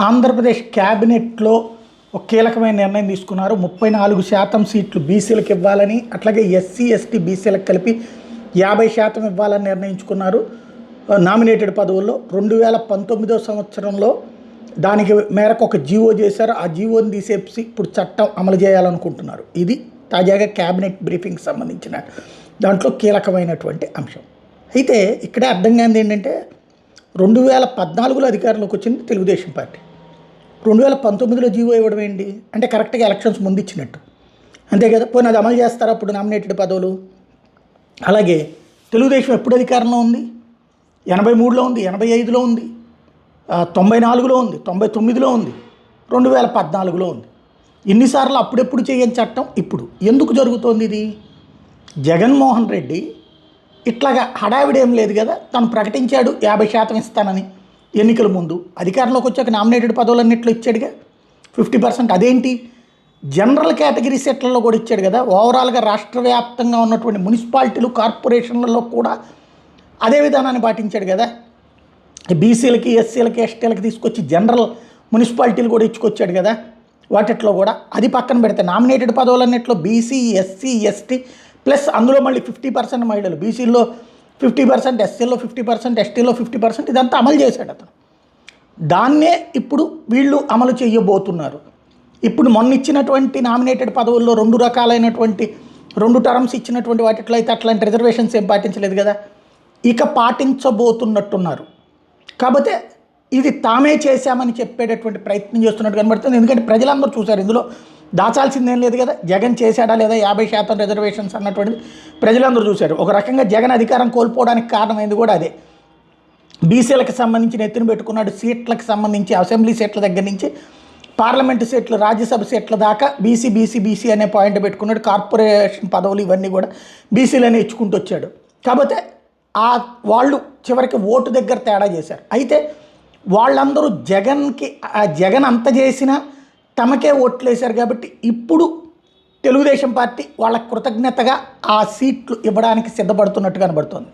ఆంధ్రప్రదేశ్ క్యాబినెట్లో ఒక కీలకమైన నిర్ణయం తీసుకున్నారు. 34% సీట్లు బీసీలకు ఇవ్వాలని, అట్లాగే ఎస్సీ ఎస్టీ బీసీలకు కలిపి 50% ఇవ్వాలని నిర్ణయించుకున్నారు. నామినేటెడ్ పదవుల్లో 2019 సంవత్సరంలో దానికి మేరకు ఒక జీవో చేశారు. ఆ జీవోని తీసేసి ఇప్పుడు చట్టం అమలు చేయాలనుకుంటున్నారు. ఇది తాజాగా క్యాబినెట్ బ్రీఫింగ్కి సంబంధించిన దాంట్లో కీలకమైనటువంటి అంశం. అయితే ఇక్కడే అర్థం కానిది ఏంటంటే 2014లో అధికారంలోకి వచ్చింది తెలుగుదేశం పార్టీ. 2019లో జీవో ఇవ్వడం ఏంటి అంటే కరెక్ట్గా ఎలక్షన్స్ ముందు ఇచ్చినట్టు, అంతే కదా. పోనీ అది అమలు చేస్తారా అప్పుడు నామినేటెడ్ పదవులు? అలాగే తెలుగుదేశం ఎప్పుడు అధికారంలో ఉంది? 83లో ఉంది, 85లో ఉంది, 94లో ఉంది, 99లో ఉంది, 2014లో ఉంది. ఇన్నిసార్లు అప్పుడెప్పుడు చేయని చట్టం ఇప్పుడు ఎందుకు జరుగుతోంది? ఇది జగన్మోహన్ రెడ్డి ఇట్లాగా హడావిడేం లేదు కదా. తను ప్రకటించాడు 50% ఇస్తానని ఎన్నికల ముందు. అధికారంలోకి వచ్చాక నామినేటెడ్ పదవులన్నింటిలో ఇచ్చాడుగా 50%. అదేంటి జనరల్ కేటగిరీ సెట్లలో కూడా ఇచ్చాడు కదా. ఓవరాల్గా రాష్ట్ర వ్యాప్తంగా ఉన్నటువంటి మున్సిపాలిటీలు, కార్పొరేషన్లలో కూడా అదే విధానాన్ని పాటించాడు కదా. బీసీలకి, ఎస్సీలకి, ఎస్టీలకి తీసుకొచ్చి జనరల్ మున్సిపాలిటీలు కూడా ఇచ్చుకొచ్చాడు కదా. వాటిట్లో కూడా అది పక్కన పెడితే నామినేటెడ్ పదవులన్నింటిలో బీసీ, ఎస్సీ, ఎస్టీ ప్లస్ అందులో మళ్ళీ 50% మహిళలు, బీసీల్లో 50%, ఎస్సీల్లో 50%, ఎస్టీలో 50%, ఇదంతా అమలు చేశాడు అతను. దాన్నే ఇప్పుడు వీళ్ళు అమలు చేయబోతున్నారు. ఇప్పుడు మొన్న ఇచ్చినటువంటి నామినేటెడ్ పదవుల్లో 2 రకాలైనటువంటి 2 టర్మ్స్ ఇచ్చినటువంటి వాటిట్లో అయితే అట్లాంటి రిజర్వేషన్స్ ఏం పాటించలేదు కదా. ఇక పాటించబోతున్నట్టున్నారు. కాకపోతే ఇది తామే చేశామని చెప్పేటటువంటి ప్రయత్నం చేస్తున్నట్టు కనబడుతుంది. ఎందుకంటే ప్రజలందరూ చూశారు, ఇందులో దాచాల్సిందేం లేదు కదా. జగన్ చేశాడా లేదా 50% రిజర్వేషన్స్ అన్నటువంటిది ప్రజలందరూ చూశారు. ఒక రకంగా జగన్ అధికారం కోల్పోవడానికి కారణమైంది కూడా అదే. బీసీలకు సంబంధించిన ఎత్తున పెట్టుకున్నాడు. సీట్లకు సంబంధించి అసెంబ్లీ సీట్ల దగ్గర నుంచి పార్లమెంటు సీట్లు, రాజ్యసభ సీట్ల దాకా బీసీ అనే పాయింట్ పెట్టుకున్నాడు. కార్పొరేషన్ పదవులు ఇవన్నీ కూడా బీసీలనే ఇచ్చుకుంటూ వచ్చాడు. కాకపోతే వాళ్ళు చివరికి ఓటు దగ్గర తేడా చేశారు. అయితే వాళ్ళందరూ జగన్ అంత చేసినా తమకే ఓట్లు వేశారు కాబట్టి ఇప్పుడు తెలుగుదేశం పార్టీ వాళ్ళ కృతజ్ఞతగా ఆ సీట్లు ఇవ్వడానికి సిద్ధపడుతున్నట్టు కనబడుతోంది.